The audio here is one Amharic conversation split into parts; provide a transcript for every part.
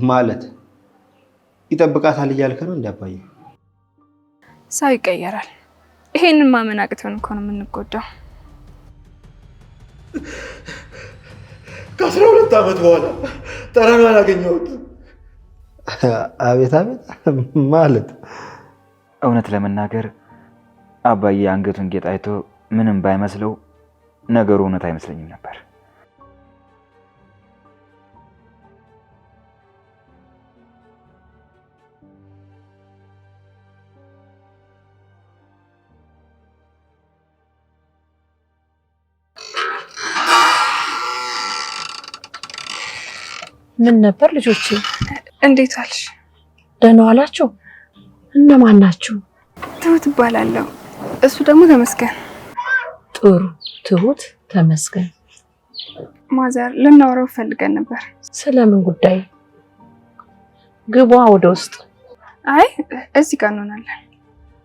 ማለት ይጠብቃታል እያልከ ነው እንዴ አባዬ? ሰው ይቀየራል። ይሄንን ማመን አቅቶን እኮ ነው የምንጎዳው። ከ12 ዓመት በኋላ ጠረኗን አገኘሁት። አቤት አቤት ማለት እውነት ለመናገር አባዬ አንገቱን ጌጥ አይቶ ምንም ባይመስለው ነገሩ እውነት አይመስለኝም ነበር። ምን ነበር ልጆቼ? እንዴት ዋልሽ? ደህና ዋላችሁ? እነማን ናችሁ? ትሁት እባላለሁ። እሱ ደግሞ ተመስገን። ጥሩ። ትሁት ተመስገን። ማዘር ልናወራው ፈልገን ነበር። ስለምን ጉዳይ? ግቧ ወደ ውስጥ። አይ እዚህ ጋር እንሆናለን።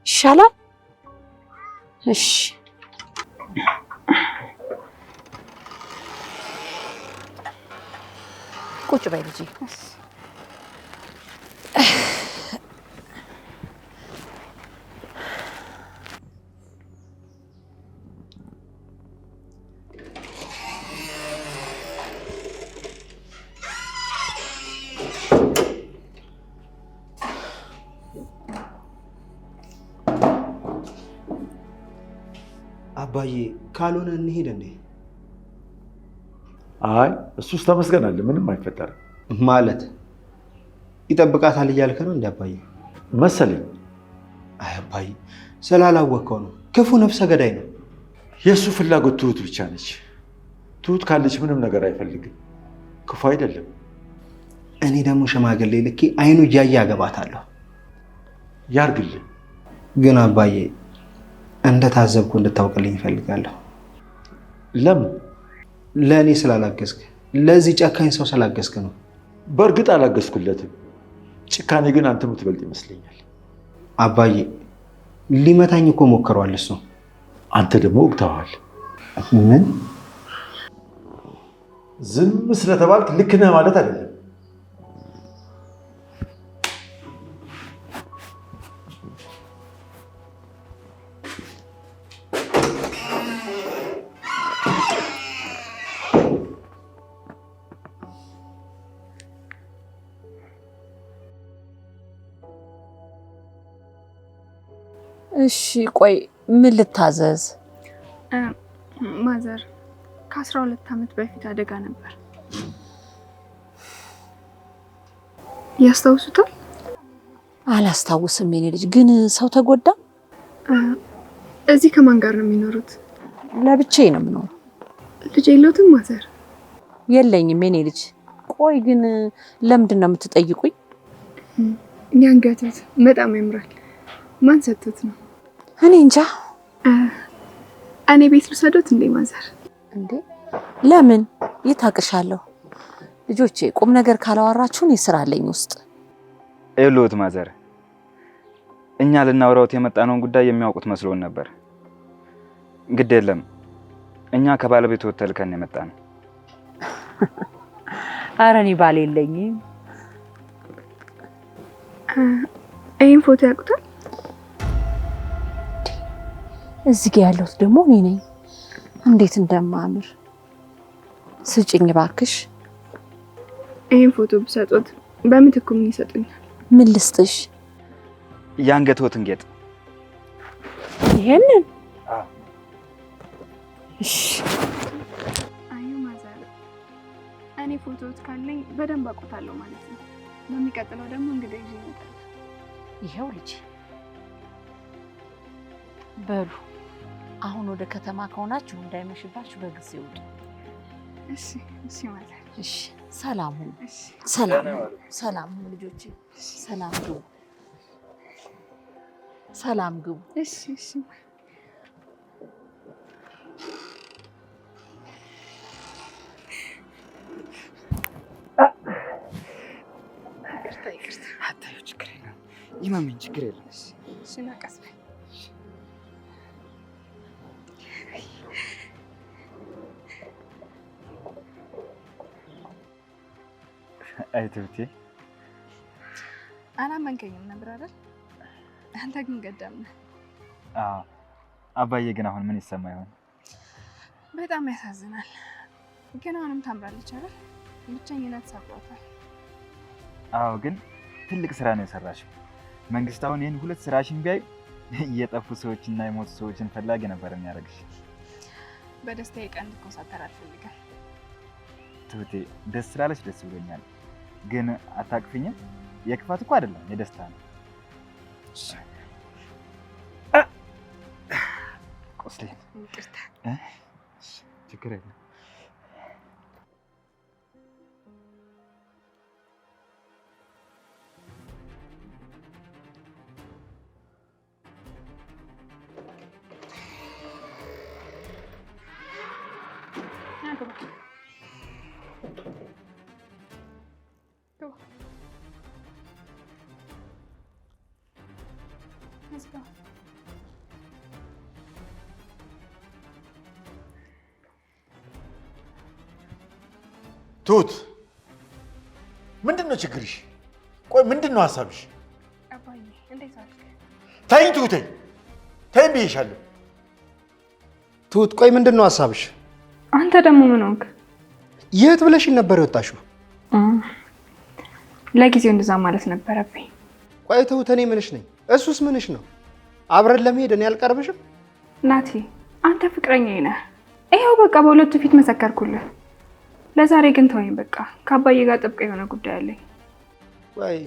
ይሻላል? እሺ። ቁጭ በይ ልጄ። አባዬ ካልሆነ እንሄድ እንዴ? አይ እሱስ ተመስገን አለ፣ ምንም አይፈጠርም። ማለት ይጠብቃታል እያልከ ነው እንዴ አባዬ? መሰለኝ። አይ አባዬ ስላላወቀው ነው። ክፉ ነፍሰ ገዳይ ነው። የእሱ ፍላጎት ትሁት ብቻ ነች። ትሁት ካለች ምንም ነገር አይፈልግም። ክፉ አይደለም። እኔ ደግሞ ሽማግሌ ልኬ አይኑ እያየ አገባታለሁ። ያርግልህ። ግን አባዬ እንደታዘብኩ እንድታውቅልኝ እፈልጋለሁ። ለምን? ለእኔ ስላላገዝክ፣ ለዚህ ጨካኝ ሰው ስላገዝክ ነው። በእርግጥ አላገዝኩለትም። ጭካኔ ግን አንተ የምትበልጥ ይመስለኛል። አባዬ ሊመታኝ እኮ ሞክሯል እሱ። አንተ ደግሞ ወግተዋል። ምን? ዝም ስለተባልክ ልክ ነህ ማለት አይደለም። እሺ ቆይ ምን ልታዘዝ? ማዘር ከ12 ዓመት በፊት አደጋ ነበር። ያስታውሱታል? አላስታውስም የኔ ልጅ። ግን ሰው ተጎዳ? እዚህ ከማን ጋር ነው የሚኖሩት? ለብቻዬ ነው የምኖረው። ልጅ የለዎትም ማዘር? የለኝም የኔ ልጅ። ቆይ ግን ለምንድን ነው የምትጠይቁኝ? ያንገቱት በጣም ያምራል። ማን ሰጥቶት ነው? እኔ እንጃ። እኔ ቤት ልውሰዶት እንዴ ማዘር? እንዴ ለምን? ይታቅሻለሁ። ልጆቼ ቁም ነገር ካላወራችሁን ይስራለኝ ውስጥ። ኤሎት ማዘር፣ እኛ ልናወራውት የመጣነውን ጉዳይ የሚያውቁት መስሎን ነበር። ግድ የለም፣ እኛ ከባለቤቱ ተልከን የመጣነው። ኧረ እኔ ባል የለኝም። ይሄን ፎቶ ያውቁታል? እዚህ ጋር ያለሁት ደግሞ እኔ ነኝ። እንዴት እንደማምር ስጭኝ እባክሽ። ይሄን ፎቶ ብሰጡት በምትኩ ምን ይሰጡኛል? ምን ልስጥሽ? ያንገትዎትን ጌጥ። ይሄንን? እሺ። አዩ ማዘር፣ እኔ ፎቶት ካለኝ በደንብ አውቁታለሁ ማለት ነው። በሚቀጥለው ደግሞ እንግዲህ ይዤ እመጣለሁ። ይሄው ልጅ። በሉ አሁን ወደ ከተማ ከሆናችሁ እንዳይመሽባችሁ በጊዜ ውጡ። እሺ እሺ ማዘር። እሺ ሰላም ሁኑ። እሺ ሰላም ሁኑ ልጆቼ። ሰላም ግቡ። ሰላም ግቡ። እሺ እሺ። ይቅርታ። አታዩ፣ ችግር የለም። ይማመኝ፣ ችግር የለም። እሺ ናቀስ በይ። አይ ትሁቴ፣ አላመንከኝም ነበር አይደል? አንተ ግን ገዳም ነህ። አዎ። አባዬ ግን አሁን ምን ይሰማ ይሆን? በጣም ያሳዝናል። ግን አሁንም ታምራለች አይደል? ብቸኝነት ሰብሯታል። አዎ፣ ግን ትልቅ ስራ ነው የሰራሽው። መንግስት አሁን ይህን ሁለት ስራሽን ቢያይ የጠፉ ሰዎችና የሞቱ ሰዎችን ፈላጊ ነበር የሚያደርግሽ። በደስታዬ ቀን እንድትኮሳተር አልፈልግም። ትሁቴ ደስ ስላለሽ ደስ ብሎኛል። ግን አታቅፍኝም? የክፋት እኮ አይደለም የደስታ ነው። ቆስሌ ይቅርታ። ችግር የለም። ትሁት ምንድን ነው ችግርሽ? ቆይ ምንድን ነው ሀሳብሽ? አባዬ እንዴት አልክ? ተይኝ ትሁቴ፣ ተይኝ ብዬሻለሁ። ትሁት ቆይ ምንድን ነው ሀሳብሽ? አንተ ደግሞ ምን ሆንክ? የት ብለሽኝ ነበር የወጣሽው? ለጊዜው እንደዛ ማለት ነበረብኝ። ቆይ ትሁት እኔ ምንሽ ነኝ? እሱስ ምንሽ ነው? አብረን ለመሄድ እኔ አልቀርብሽም? ናቲ አንተ ፍቅረኛዬ ነህ። ይኸው በቃ በሁለቱ ፊት መሰከርኩልህ። ለዛሬ ግን ተወኝ በቃ። ከአባዬ ጋር ጥብቅ የሆነ ጉዳይ አለኝ። ቆይ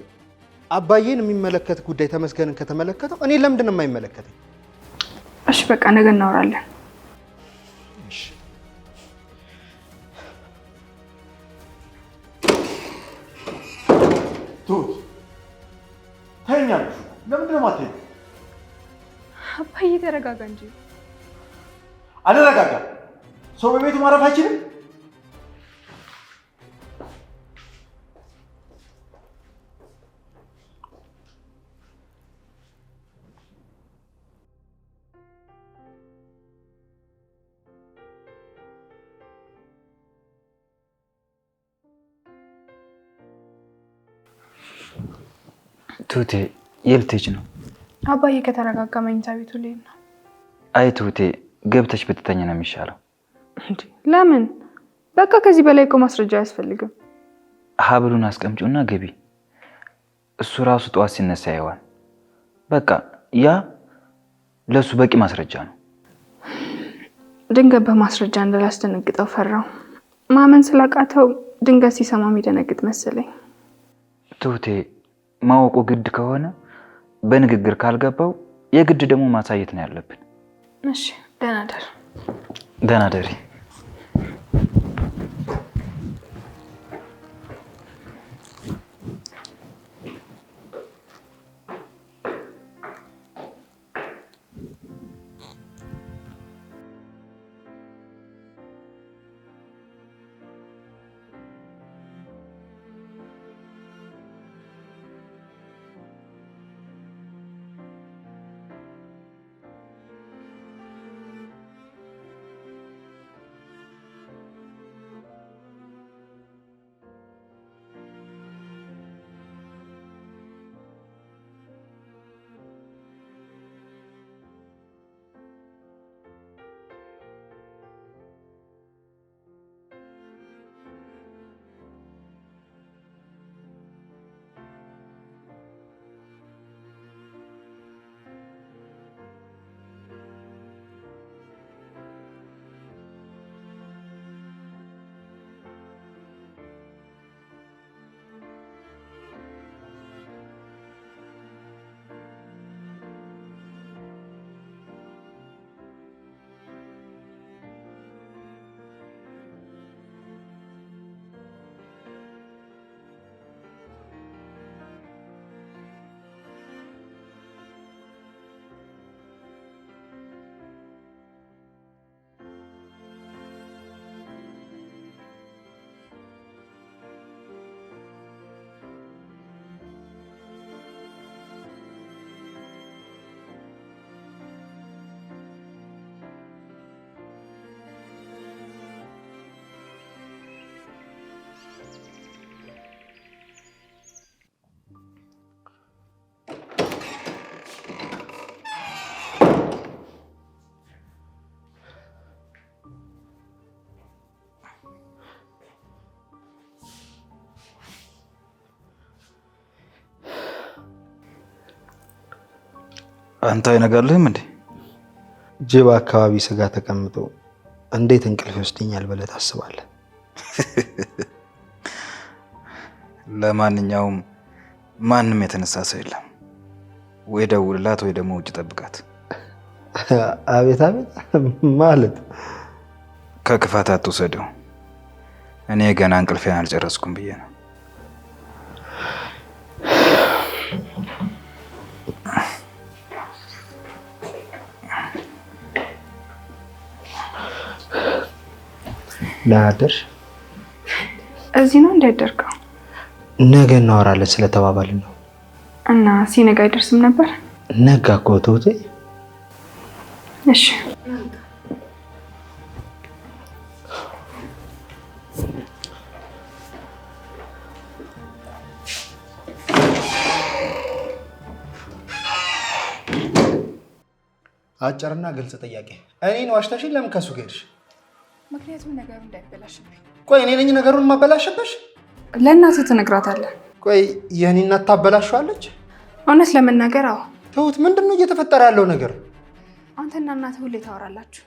አባዬን የሚመለከት ጉዳይ ተመስገንን ከተመለከተው እኔ ለምንድን ነው የማይመለከተኝ? እሺ በቃ ነገ እናወራለን። እሺ ትሁት ተይኛለሽ። ለምንድን ነው የማትሄጂው? አባዬ ተረጋጋ እንጂ። አልረጋጋም። ሰው በቤቱ ማረፍ አይችልም? ትሁቴ የት ልትሄጂ ነው? አባዬ ከተረጋጋ መኝታ ቤቱ ልሄድ ነው። አይ ትሁቴ ገብተሽ ብትተኛ ነው የሚሻለው። ለምን? በቃ ከዚህ በላይ እኮ ማስረጃ አያስፈልግም። ሀብሉን አስቀምጪውና ገቢ። እሱ ራሱ ጠዋት ሲነሳ ያየዋል። በቃ ያ ለሱ በቂ ማስረጃ ነው። ድንገት በማስረጃ እንዳላስደነግጠው ፈራው። ማመን ስላቃተው ድንገት ሲሰማ የሚደነግጥ መሰለኝ። ትሁቴ ማወቁ ግድ ከሆነ በንግግር ካልገባው የግድ ደግሞ ማሳየት ነው ያለብን። እሺ ደህና ደር። ደህና ደሪ። አንተ አይነጋልህም እንዴ? ጅብ አካባቢ ስጋ ተቀምጦ እንዴት እንቅልፍ ይወስደኛል ብለህ ታስባለህ? ለማንኛውም ማንም የተነሳ ሰው የለም። ወይ ደውልላት ወይ ደግሞ ውጭ ጠብቃት። አቤት አቤት ማለት ከክፋት አትውሰደው። እኔ ገና እንቅልፌን አልጨረስኩም ብዬ ነው። ለአደር እዚህ ነው እንዳይደርገው። ነገ እናወራለን ስለተባባልን ነው። እና ሲነጋ አይደርስም ነበር? ነጋ እኮ ትሁቴ። እሺ አጭርና ግልጽ ጥያቄ። እኔን ዋሽተሽኝ ለምን ከሱ ጋር ሄድሽ? ምክንያቱም ነገሩ እንዳይበላሽብኝ። ቆይ እኔ ነኝ ነገሩን ማበላሽብሽ? ለእናትህ ትነግራታለህ። ቆይ የኔ እናት ታበላሽዋለች? እውነት ለመናገር አዎ። ትሁት ምንድን ነው እየተፈጠረ ያለው ነገር? አንተና እናትህ ሁሌ ታወራላችሁ።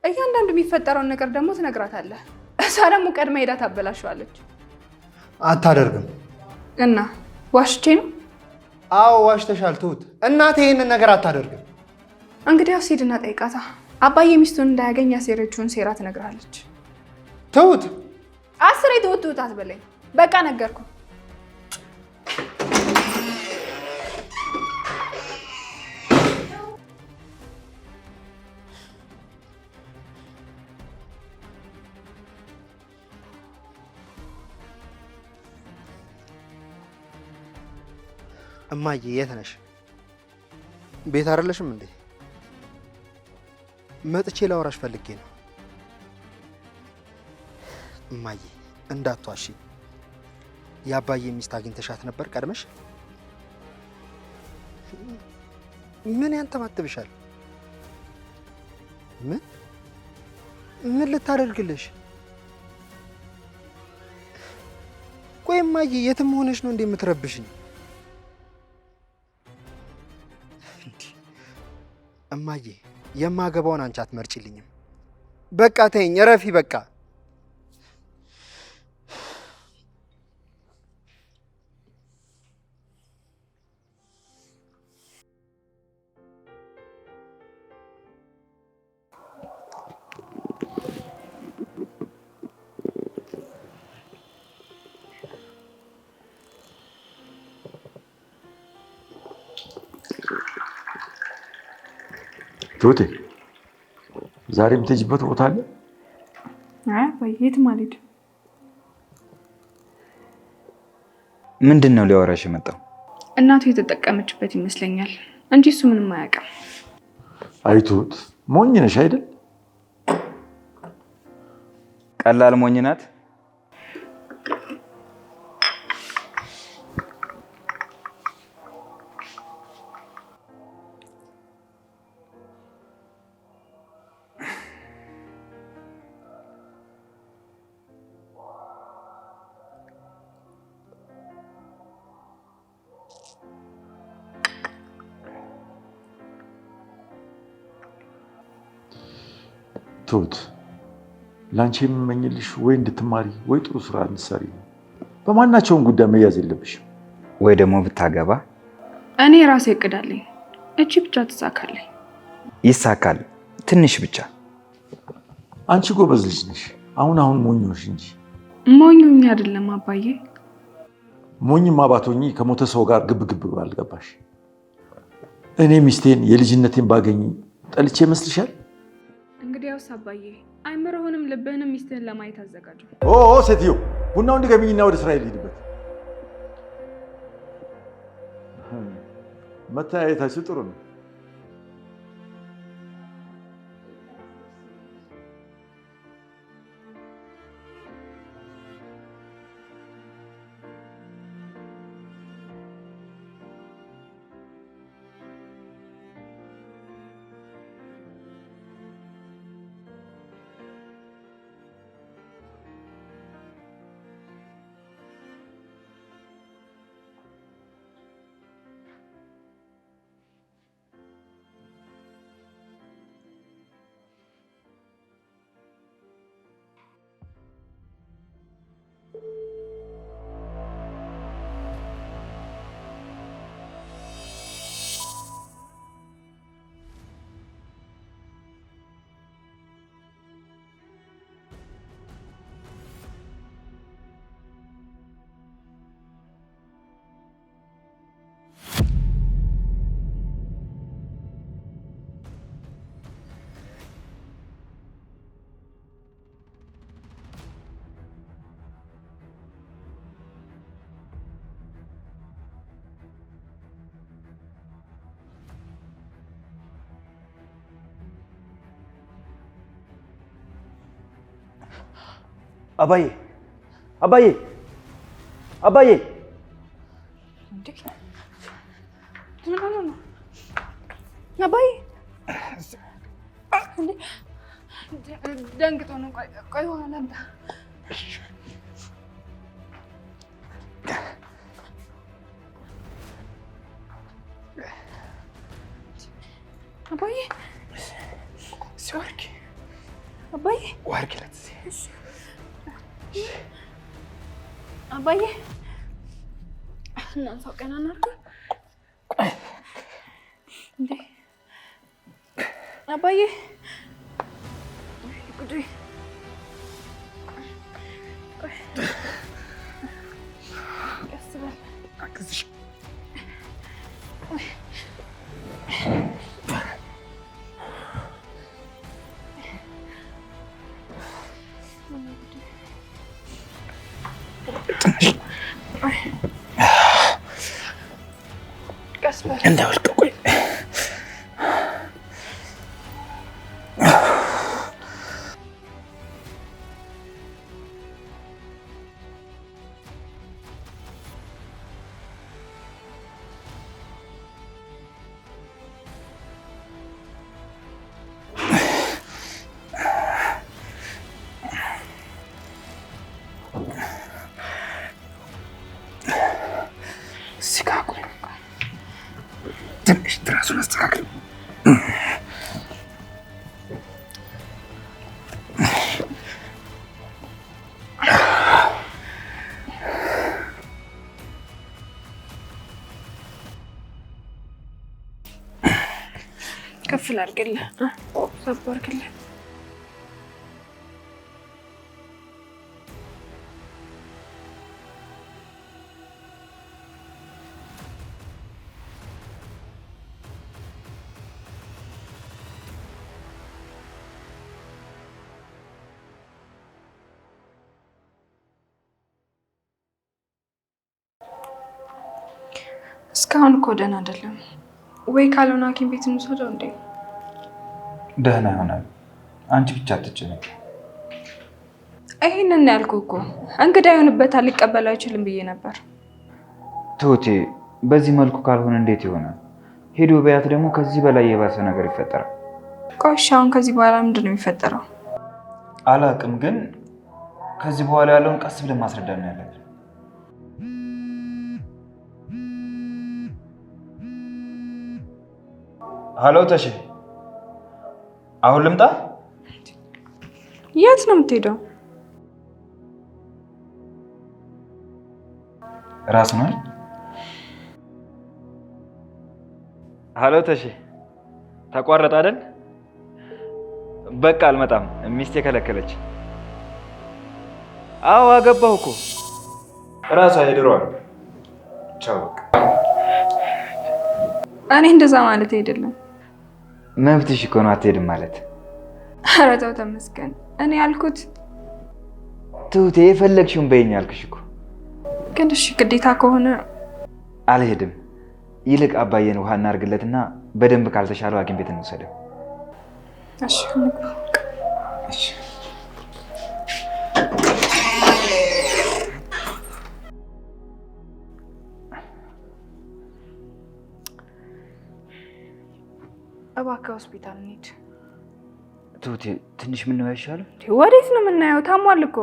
እያንዳንዱ የሚፈጠረውን ነገር ደግሞ ትነግራታለህ። እሷ ደግሞ ቀድማ ሄዳ ታበላሽዋለች። አታደርግም። እና ዋሽቼ ነው? አዎ ዋሽተሻል ትሁት። እናቴ ይህንን ነገር አታደርግም። እንግዲያውስ ሂድና ጠይቃታ። አባዬ ሚስቱን እንዳያገኝ ያሴረችውን ሴራ ትነግርሃለች። ትሁት አስሬ ትሁት ትሁት አትበለኝ። በቃ ነገርኩ። እማዬ የት ነሽ? ቤት አይደለሽም እንዴ? መጥቼ ላወራሽ ፈልጌ ነው። እማዬ እንዳትዋሺ። የአባዬ ሚስት አግኝተሻት ነበር ቀድመሽ? ምን ያንተባትብሻል? ምን ልታደርግልሽ? ቆይ እማዬ የትም ሆነሽ ነው እንዴ የምትረብሽኝ? እማዬ የማገባውን አንቺ አትመርጪልኝም። በቃ ተይኝ፣ እረፊ በቃ። ትሁቴ ዛሬ የምትሄጂበት ቦታ አለ? አይ ወይ የትም አልሄድም። ምንድን ነው ሊያወራሽ የመጣው? እናቱ የተጠቀመችበት ይመስለኛል እንጂ እሱ ምንም አያውቅም። አይ ትሁት ሞኝ ነሽ አይደል? ቀላል ሞኝ ናት። ትሁት ላንቺ የምመኝልሽ ወይ እንድትማሪ ወይ ጥሩ ስራ እንድትሰሪ ነው። በማናቸውም ጉዳይ መያዝ የለብሽም። ወይ ደግሞ ብታገባ። እኔ ራሴ እቅዳለኝ። እቺ ብቻ ትሳካለኝ። ይሳካል፣ ትንሽ ብቻ። አንቺ ጎበዝ ልጅ ነሽ። አሁን ሞኞሽ እንጂ። ሞኙኝ አይደለም አባዬ። ሞኝማ ባትሆኚ ከሞተ ሰው ጋር ግብ ግብ ባልገባሽ። እኔ ሚስቴን የልጅነቴን ባገኝ ጠልቼ ይመስልሻል? እንግዲያውስ አባዬ አይምሮህንም ልብህንም ሚስትህን ለማየት አዘጋጁ። ሴትዮ ቡናው እንድገሚኝና ወደ ስራ ልሂድበት። መተያየታችሁ ጥሩ ነው። አባዬ አባዬ አባዬ አባዬ ደንግጦ ነው። ቆይ ውሃ ላምጣ። አባዬ ሲወርክ አባዬ ወርክ ለት አባዬ እናንሳው ቀና እናድርገው እንዴ አባዬ ጉዴ ቀስ በል አክዝሽ ቀስ በል እንዳወልቅ ቆይ ትንሽ ትራሱን አስተካክል። ከፍ ላድርግልህ፣ ሰብ አድርግልህ። እስካሁን እኮ ደህና አይደለም ወይ? ካልሆነ ሐኪም ቤት እንውሰደው እንዴ? ደህና ይሆናል። አንቺ ብቻ አትጨነቂ። ይሄንን ያልኩህ እኮ እንግዳ ይሆንበታል፣ ሊቀበለው አይችልም ብዬ ነበር። ትሁቴ፣ በዚህ መልኩ ካልሆነ እንዴት ይሆናል? ሄዶ በያት ደግሞ ከዚህ በላይ የባሰ ነገር ይፈጠራል። ቆይ እሺ፣ አሁን ከዚህ በኋላ ምንድን ነው የሚፈጠረው? አላውቅም፣ ግን ከዚህ በኋላ ያለውን ቀስ ብለን ማስረዳት ነው ያለብን። ሀሎ ተሼ፣ አሁን ልምጣ? የት ነው የምትሄደው? ራስ ነው። ሀሎ ተሼ፣ ተቋረጠ አይደል? በቃ አልመጣም፣ ሚስቴ ከለከለች። አዎ አገባሁ እኮ ራሷ ሄድሯል። ቻው። እኔ እንደዛ ማለት አይደለም። መብትሽ እኮ ነው አትሄድም ማለት። ኧረ ተው ተመስገን። እኔ ያልኩት ትሁቴ የፈለግሽውን በይኝ አልክሽ እኮ። ግን እሺ ግዴታ ከሆነ አልሄድም። ይልቅ አባዬን ውሃ እናርግለትና በደንብ ካልተሻለው ሐኪም ቤት እንወሰደው። እሺ እሺ። እባክህ ሆስፒታል እንሂድ። ትሁቴ ትንሽ ምን ነው አይሻልም? ወዴት ነው የምናየው? ታሟል እኮ።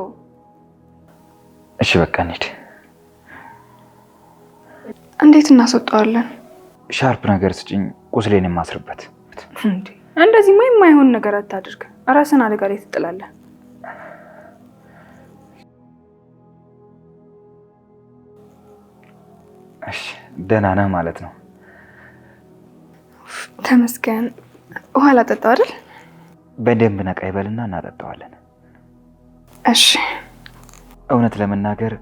እሺ በቃ እንሂድ። እንዴት እናስወጣዋለን? ሻርፕ ነገር ስጭኝ፣ ቁስሌን የማስርበት። እንዴ እንደዚህማ የማይሆን ነገር አታድርግ። ራስን አደጋ ላይ ትጥላለህ። እሺ ደህና ነህ ማለት ነው? ተመስገን። ውሃ ላጠጣው አይደል? በደንብ ነቃ ይበልና እናጠጣዋለን። እሺ። እውነት ለመናገር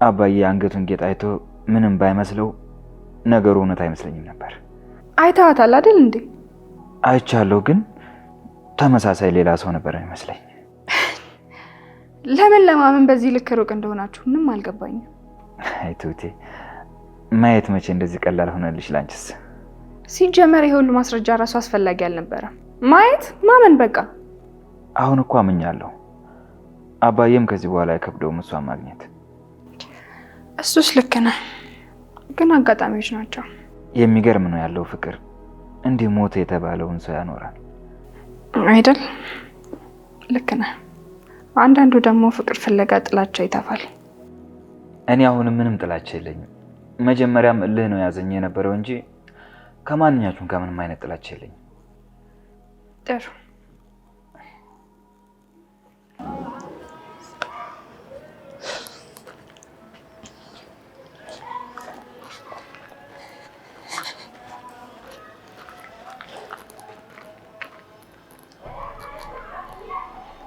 አባዬ አንገቱን ጌጥ አይቶ ምንም ባይመስለው ነገሩ እውነት አይመስለኝም ነበር። አይተዋታል አይደል እንዴ? አይቻለሁ፣ ግን ተመሳሳይ ሌላ ሰው ነበር የሚመስለኝ። ለምን ለማመን በዚህ ልክ ሩቅ እንደሆናችሁ ምንም አልገባኝም። አይ ትሁቴ፣ ማየት መቼ እንደዚህ ቀላል ሆነልሽ ላንቺስ? ሲጀመር ይሄ ሁሉ ማስረጃ ራሱ አስፈላጊ አልነበረም። ማየት ማመን በቃ። አሁን እኮ አምኛለሁ። አባዬም ከዚህ በኋላ አይከብደውም እሷን ማግኘት። እሱስ ልክ ነህ፣ ግን አጋጣሚዎች ናቸው። የሚገርም ነው ያለው ፍቅር እንዲህ ሞተ የተባለውን ሰው ያኖራል አይደል? ልክ ነህ። አንዳንዱ ደግሞ ፍቅር ፍለጋ ጥላቻ ይተፋል። እኔ አሁን ምንም ጥላቻ የለኝም። መጀመሪያም እልህ ነው ያዘኝ የነበረው እንጂ ከማንኛችሁም ከምንም አይነት ጥላቻ የለኝም። ጥሩ።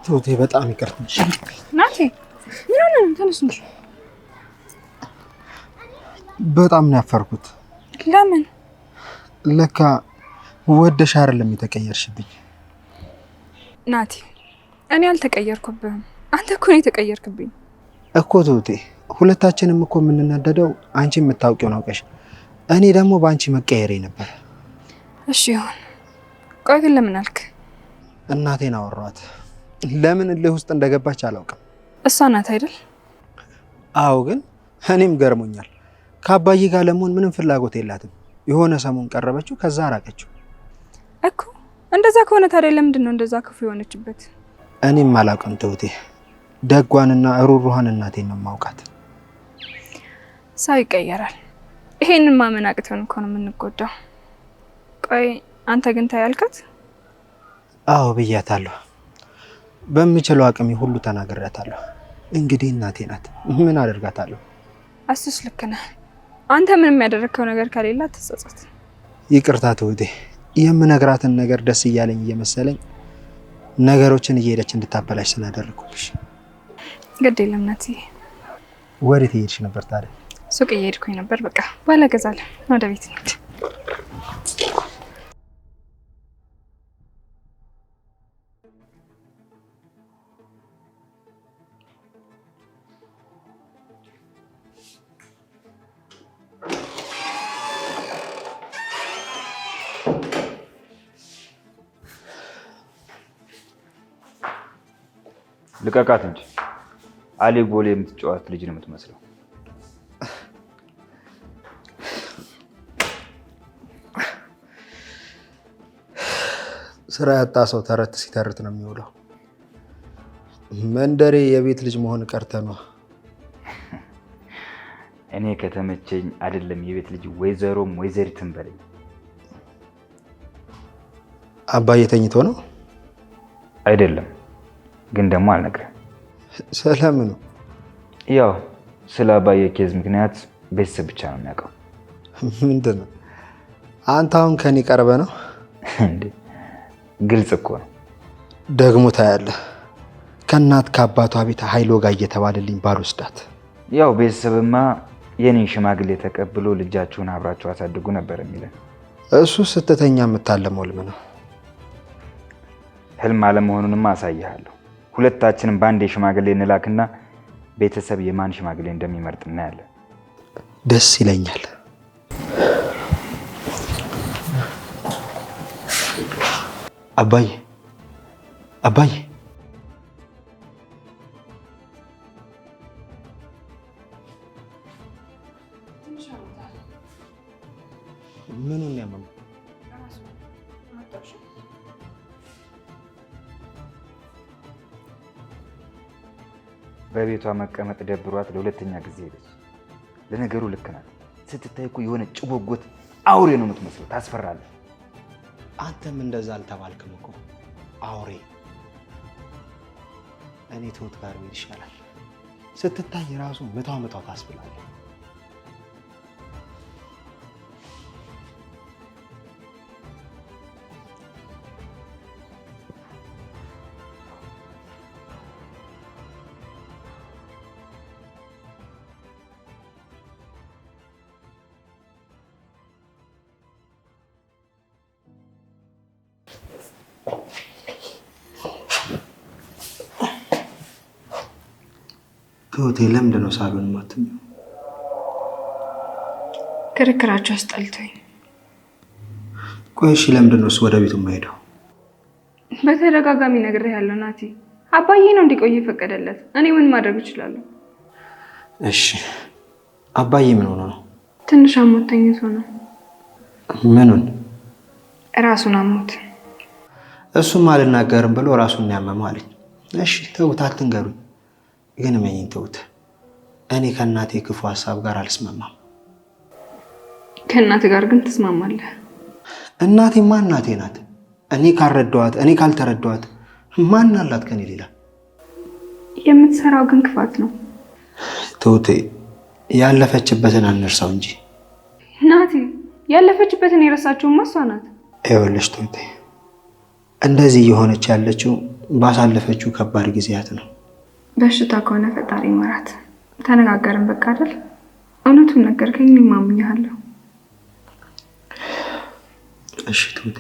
ትሁቴ በጣም ይቅርታ። ናቲ ምን ሆነ? ተነስ እንጂ። በጣም ነው ያፈርኩት። ለምን? ለካ ወደሽ አይደለም የተቀየርሽብኝ። ናቲ እኔ አልተቀየርኩብህም፣ አንተ እኮ ነው የተቀየርክብኝ እኮ ትሁቴ። ሁለታችንም እኮ የምንናደደው አንቺ የምታውቂውን አውቀሽ፣ እኔ ደግሞ በአንቺ መቀየሬ ነበር። እሺ ይሁን። ቆይ ግን ለምን አልክ? እናቴን አወራኋት። ለምን እልህ ውስጥ እንደገባች አላውቅም። እሷ ናት አይደል? አዎ፣ ግን እኔም ገርሞኛል። ከአባዬ ጋር ለመሆን ምንም ፍላጎት የላትም። የሆነ ሰሞን ቀረበችው፣ ከዛ አራቀችው እኮ። እንደዛ ከሆነ ታዲያ ለምንድን ነው እንደዛ ክፉ የሆነችበት? እኔም አላውቅም ትሁቴ። ደጓንና ሩሩሃን እናቴን ነው የማውቃት። ሰው ይቀየራል። ይሄንን ማመን አቅቶን እኮ ነው የምንጎዳው። ቆይ አንተ ግን ታያልካት? አዎ ብያታለሁ። በምችለው አቅሜ ሁሉ ተናግሬያታለሁ። እንግዲህ እናቴ ናት፣ ምን አደርጋታለሁ? እሱስ ልክ ነህ። አንተ ምንም ያደረግከው ነገር ከሌላ ተጸጸት። ይቅርታ ትሁቴ። የምነግራትን ነገር ደስ እያለኝ እየመሰለኝ ነገሮችን እየሄደች እንድታበላሽ ስላደረኩብሽ። ግድ የለም ናትዬ። ወዴት እየሄድሽ ነበር ታዲያ? ሱቅ እየሄድኩኝ ነበር። በቃ ባለ ገዛለን፣ ወደ ቤት እንሂድ። ልቀቃት እንጂ አሊ ቦሌ የምትጫወት ልጅ ነው የምትመስለው። ስራ ያጣ ሰው ተረት ሲተርት ነው የሚውለው። መንደሬ የቤት ልጅ መሆን ቀርተ ነው። እኔ ከተመቸኝ አይደለም የቤት ልጅ ወይዘሮም ወይዘሪትም በለኝ። አባዬ ተኝቶ ነው? አይደለም ግን ደግሞ አልነግርህም። ስለምኑ? ያው ስለ አባዬ ኬዝ ምክንያት ቤተሰብ ብቻ ነው የሚያውቀው። ምንድን ነው? አንተ አሁን ከኔ ቀርበ ነው እንዴ? ግልጽ እኮ ነው። ደግሞ ታያለህ፣ ከእናት ከአባቷ ቤት ኃይሎ ጋር እየተባለልኝ ባልወስዳት። ያው ቤተሰብማ የኔን ሽማግሌ ተቀብሎ ልጃችሁን አብራችሁ አሳድጉ ነበር የሚለን። እሱ ስትተኛ የምታለመው ህልም ነው። ህልም አለመሆኑንማ አሳይሃለሁ። ሁለታችንም በአንድ የሽማግሌ እንላክና ቤተሰብ የማን ሽማግሌ እንደሚመርጥ እናያለን። ደስ ይለኛል። አባዬ አባዬ፣ ምኑን ያመመው? በቤቷ መቀመጥ ደብሯት ለሁለተኛ ጊዜ ሄደች። ለነገሩ ልክ ናት። ስትታይ እኮ የሆነ ጭጎጎት አውሬ ነው የምትመስለው። ታስፈራለህ። አንተም እንደዛ አልተባልክም እኮ አውሬ። እኔ ትሁት ጋር ምን ይሻላል? ስትታይ ራሱ ምታው ታስብላለህ። ትሁቴ ለምንድን ነው ሳሎን የማትተኛው? ክርክራቸው አስጠልቶኝ። ቆይ እሺ፣ ለምንድን ነው እሱ ወደ ቤቱ የማይሄደው? በተደጋጋሚ ነግሬሃለሁ ናቲ፣ አባዬ ነው እንዲቆይ የፈቀደለት። እኔ ምን ማድረግ እችላለሁ? እሺ አባዬ ምን ሆኖ ነው? ትንሽ አሞት ተኝቶ ነው። ምኑን? ራሱን አሞት። እሱም አልናገርም ብሎ ራሱን ያመመው አለኝ። እሺ ተውት፣ አትንገሩኝ። ግን እመኚኝ ተውት። እኔ ከእናቴ ክፉ ሀሳብ ጋር አልስማማም። ከእናት ጋር ግን ትስማማለህ? እናቴማ እናቴ ናት። እኔ ካልረዳኋት፣ እኔ ካልተረዳኋት ማን አላት ከኔ ሌላ? የምትሰራው ግን ክፋት ነው። ተውቴ፣ ያለፈችበትን አንርሳው እንጂ። ናቲ፣ ያለፈችበትን የረሳችውማ እሷ ናት። ይኸውልሽ ተውቴ፣ እንደዚህ እየሆነች ያለችው ባሳለፈችው ከባድ ጊዜያት ነው። በሽታ ከሆነ ፈጣሪ ይመራት። ተነጋገርን በቃ አይደል? እውነቱን ነገርከኝ፣ እኔም አምኜሃለሁ። እሺ ተውቴ።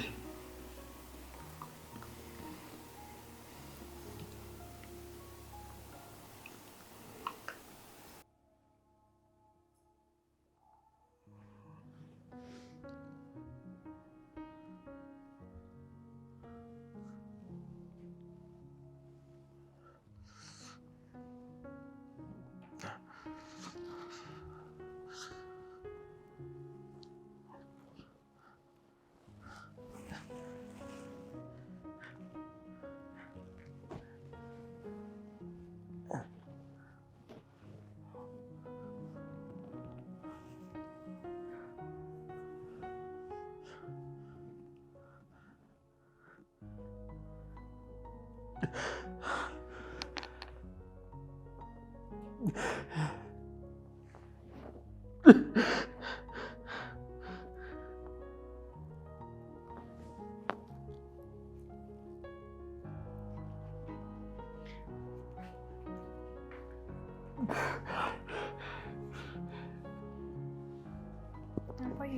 አባዬ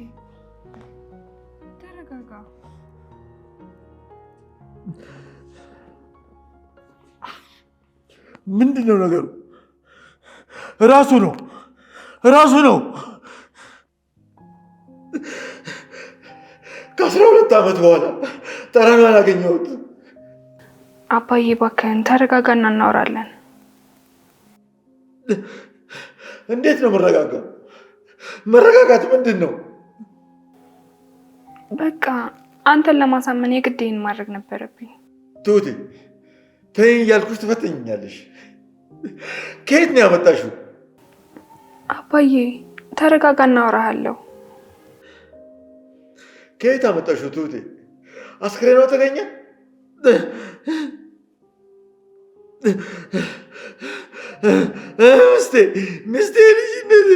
ተረጋጋ። ምንድነው ነገሩ? ራሱ ነው ከ12 ዓመት በኋላ ጠረኗን አገኘሁት። አባዬ እባክህን ተረጋጋና እናወራለን። እንዴት ነው መረጋጋት? መረጋጋት ምንድን ነው? በቃ አንተን ለማሳመን የግዴን ማድረግ ነበረብኝ። ትሁቴ ተይኝ እያልኩሽ ትፈተኛለሽ። ከየት ነው ያመጣሽው? አባዬ ተረጋጋ፣ እናወራሃለሁ። ከየት አመጣሽው? ትሁቴ አስክሬኗ ተገኘ? ሚስቴ ልጅነት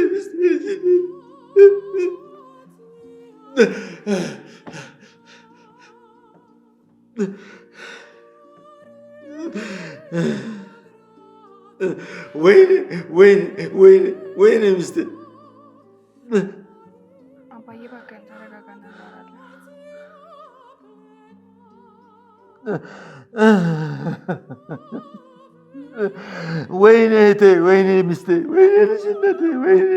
ወይኔ ሚስቴ። አባዬ እባክህን ተረጋጋና እናወራለን። ወይኔ እህቴ፣ ወይኔ ሚስቴ፣ ወይኔ ልጅነቴ፣ ወይኔ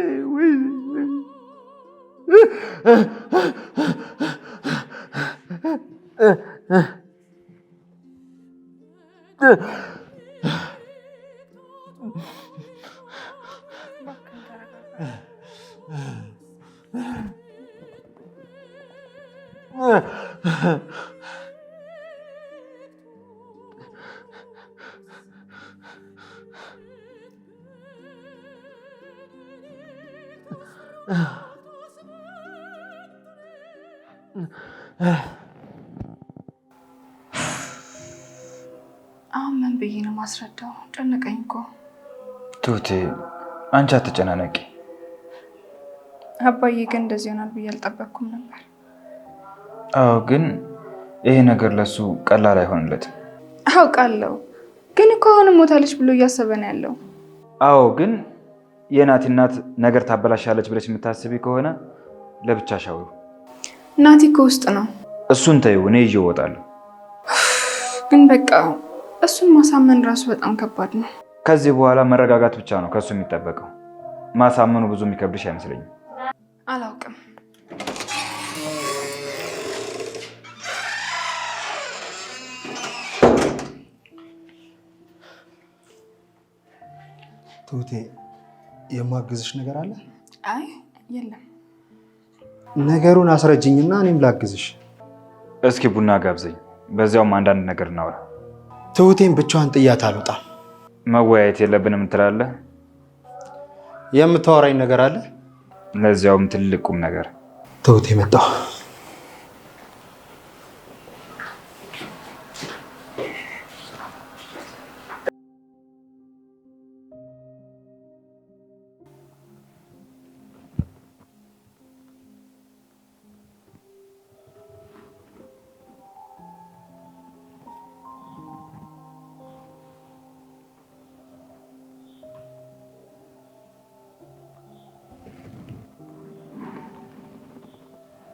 አሁን ምን ብዬ ነው ማስረዳው? ጨነቀኝ እኮ። ትሁቴ አንቺ አትጨናነቂ። አባዬ ግን እንደዚህ ይሆናል ብዬ አልጠበቅኩም ነበር። አዎ፣ ግን ይሄ ነገር ለሱ ቀላል አይሆንለትም። አውቃለሁ፣ ግን እኮ አሁንም ሞታለች ብሎ እያሰበ ነው ያለው። አዎ፣ ግን የናቲ እናት ነገር ታበላሻለች ብለሽ የምታስቢ ከሆነ ለብቻሽ አውሩ። ናቲ እኮ ውስጥ ነው። እሱን ተይው፣ እኔ ይዤው እወጣለሁ። ግን በቃ እሱን ማሳመን ራሱ በጣም ከባድ ነው። ከዚህ በኋላ መረጋጋት ብቻ ነው ከሱ የሚጠበቀው። ማሳመኑ ብዙ የሚከብድሽ አይመስለኝም። አላውቅም። ትሁቴ የማግዝሽ ነገር አለ? አይ የለም። ነገሩን አስረጅኝና እኔም ላግዝሽ። እስኪ ቡና ጋብዘኝ፣ በዚያውም አንዳንድ ነገር እናውራ። ትሁቴን ብቻዋን ጥያት አልወጣም። መወያየት የለብንም ትላለህ? የምታወራኝ ነገር አለ? ለዚያውም ትልቅ ቁም ነገር። ትሁቴ መጣሁ።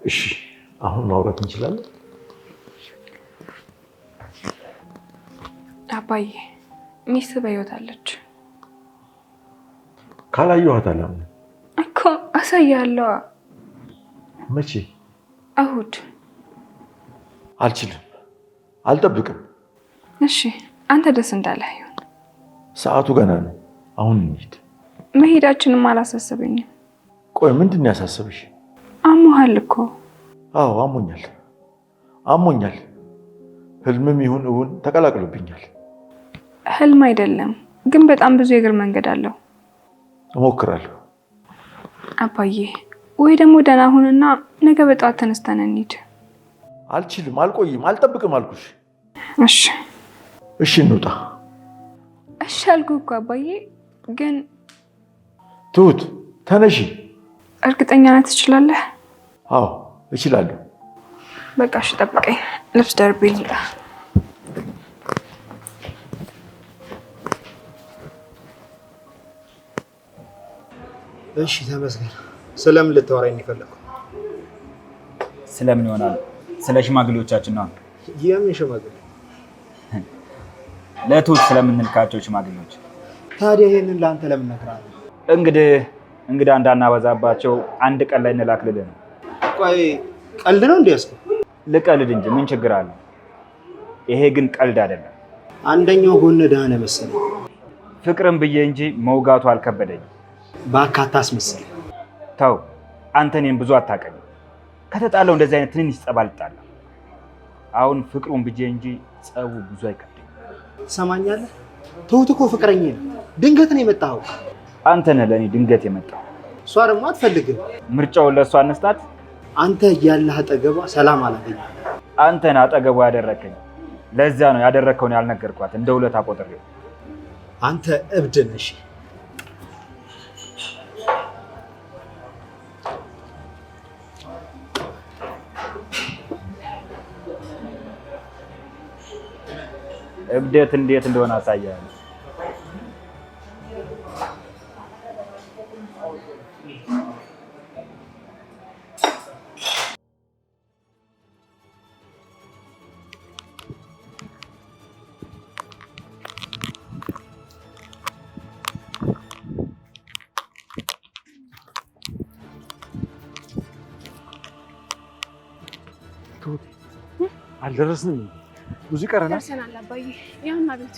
እሺ አሁን ማውራት እንችላለን? አባዬ ሚስት በሕይወት አለች። ካላየኋት አላምንም እኮ። አሳያለሁ። መቼ? እሑድ። አልችልም፣ አልጠብቅም። እሺ አንተ ደስ እንዳለህ ይሁን። ሰዓቱ ገና ነው። አሁን እንሂድ። መሄዳችንም አላሳሰበኝም። ቆይ ምንድን ነው ያሳሰበሽ? አሞሃል እኮ። አዎ አሞኛል። ህልምም ይሁን እውን ተቀላቅሎብኛል። ህልም አይደለም ግን በጣም ብዙ የእግር መንገድ አለው። እሞክራለሁ። አባዬ ወይ ደግሞ ደህና ሁንና ነገ በጠዋት ተነስተን እንሂድ። አልችልም፣ አልቆይም፣ አልጠብቅም አልኩሽ። እሺ እንውጣ። እሺ አልኩህ እኮ አባዬ። ግን ትሁት ተነሺ። እርግጠኛ ነህ ትችላለህ? አዎ እችላለሁ። በቃ እሺ ጠብቀኝ። ልብስ ደርቤ ልምጣ። እሺ ተመስገን። ስለምን ልታወራኝ የፈለከው? ስለምን ይሆናል? ስለ ሽማግሌዎቻችን ነው። የምን ሽማግሌ? ለትሁት ስለምንልካቸው ሽማግሌዎች። ታዲያ ይሄንን ለአንተ ለምን ነግረሃለሁ? እንግዳ እንዳናበዛባቸው አንድ ቀን ላይ እንላክልልህ ነው። ቆይ ቀልድ ነው እንዴ? ያስኩ ልቀልድ እንጂ ምን ችግር አለው? ይሄ ግን ቀልድ አይደለም። አንደኛው ጎን ደህና መሰለኝ። ፍቅርን ብዬ እንጂ መውጋቱ አልከበደኝም። በአካታ አስመስል። ተው አንተ እኔን ብዙ አታውቀኝም። ከተጣለው እንደዚህ አይነት ትንንሽ ጸብ አልጣላ። አሁን ፍቅሩን ብዬ እንጂ ጸቡ ብዙ አይከብደኝም። ትሰማኛለህ? ትሁት እኮ ፍቅረኛ ነው። ድንገት ነው የመጣኸው። አንተ ነህ ለእኔ ድንገት የመጣው። እሷ ደግሞ አትፈልግም። ምርጫውን ለእሷ አነስታት። አንተ እያለህ አጠገቧ ሰላም አላገኘም። አንተን አጠገቧ ያደረከኝ። ለዚያ ነው ያደረከውን ያልነገርኳት እንደ ውለታ ቆጥሬው። አንተ እብድ ነሽ። እብደት እንዴት እንደሆነ አሳያለሁ። አልደረስንም። ብዙ ይቀረናል። ደርሰናል አባዬ። ያውና ቤቱ